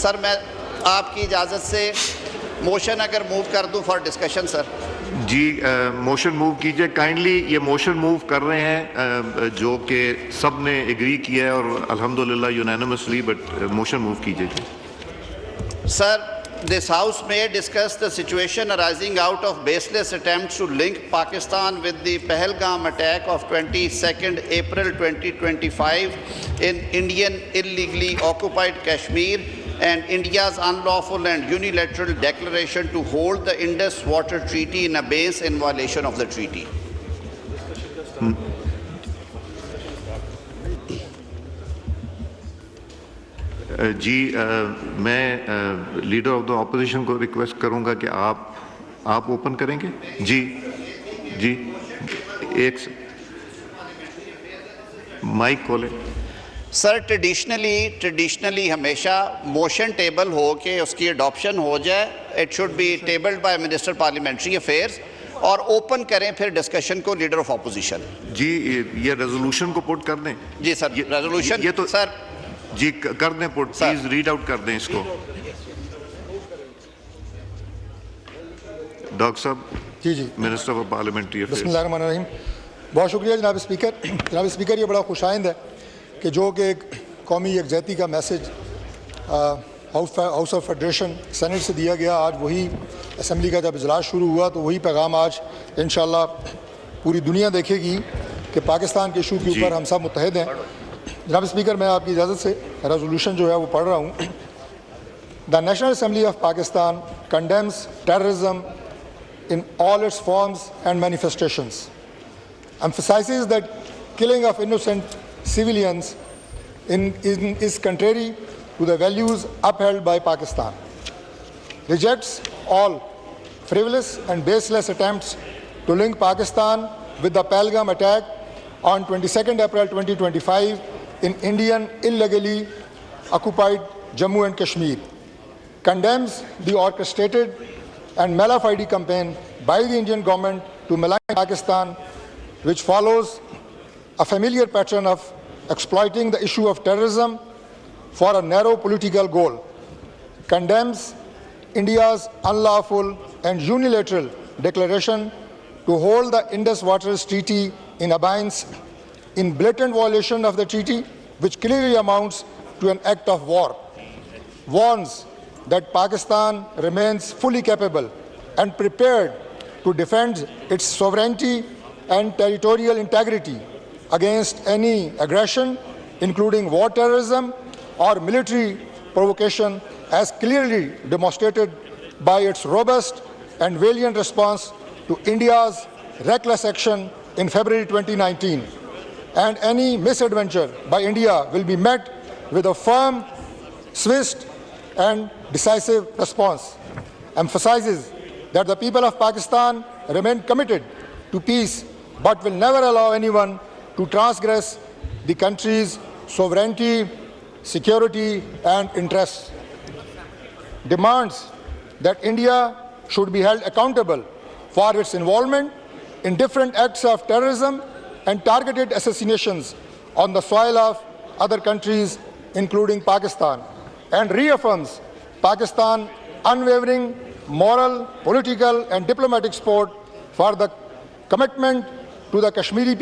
Sir मैं आपकी इजाज़त से मोशन अगर मूव कर दूं फॉर डिस्कशन सर। जी मोशन मूव कीजिए काइंडली। ये मोशन मूव कर रहे हैं जो कि सब ने एग्री किया है और अल्हम्दुलिल्लाह यूनानिमसली, बट मोशन मूव कीजिए sir, this house may discuss the situation arising out of baseless attempts to link Pakistan with the Pahalgam attack of 22nd April 2025 in Indian illegally occupied Kashmir and India's unlawful and unilateral declaration to hold the Indus Water Treaty in abeyance in violation of the treaty. जी मैं leader of the opposition को request करूंगा कि आप open करेंगे। जी जी एक mic खोलें। Sir traditionally हमेशा motion table हो के उसकी अडॉप्शन हो जाए, it should be tabled by minister parliamentary affairs और ओपन करें फिर डिस्कशन को लीडर ऑफ ऑपोजिशन। जी ये रेजोल्यूशन को पुट कर दें। जी सर रेजोल्यूशन ये तो सर जी कर दें पुट, प्लीज रीड आउट कर दें इसको। डॉक्टर साहब। जी मिनिस्टर ऑफ पार्लियामेंट्री अफेयर्स। बिस्मिल्लाहिर्रहमानिर्रहीम। बहुत शुक्रिया जनाब स्पीकर। जनाब स्पीकर, ये बड़ा खुशाइंद है कि जो कि एक कौमी यकजहती का message house of federation senate से दिया गया, आज वही असम्बली का जब इजलास शुरू हुआ तो वही पैगाम आज इंशाअल्लाह पूरी दुनिया देखेगी कि पाकिस्तान के इशू के ऊपर हम सब मुत्तहिद हैं। जनाब स्पीकर, मैं आपकी इजाज़त से रेजोल्यूशन जो है वो पढ़ रहा हूँ। The national assembly of Pakistan condemns terrorism in all it's forms and manifestations, emphasizes that killing of innocent civilians is contrary to the values upheld by Pakistan, rejects all frivolous and baseless attempts to link Pakistan with the Pahalgam attack on 22nd April 2025 in Indian illegally occupied Jammu and Kashmir, condemns the orchestrated and malafide campaign by the Indian government to malign Pakistan, which follows a familiar pattern of exploiting the issue of terrorism for a narrow political goal, condemns India's unlawful and unilateral declaration to hold the Indus Water Treaty in abeyance in blatant violation of the treaty, which clearly amounts to an act of war, warns that Pakistan remains fully capable and prepared to defend its sovereignty and territorial integrity against any aggression, including war terrorism or military provocation, as clearly demonstrated by its robust and valiant response to India's reckless action in February 2019. And any misadventure by India will be met with a firm, swift and decisive response. Emphasizes that the people of Pakistan remain committed to peace but will never allow anyone to transgress the country's sovereignty, security and interests. Demands that India should be held accountable for its involvement in different acts of terrorism and targeted assassinations on the soil of other countries, including Pakistan, and reaffirms Pakistan's unwavering moral, political and diplomatic support for the commitment to the Kashmiri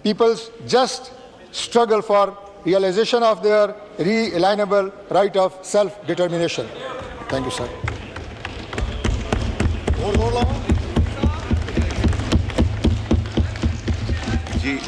people's just struggle for realization of their inalienable right of self-determination. Thank you, sir. Ji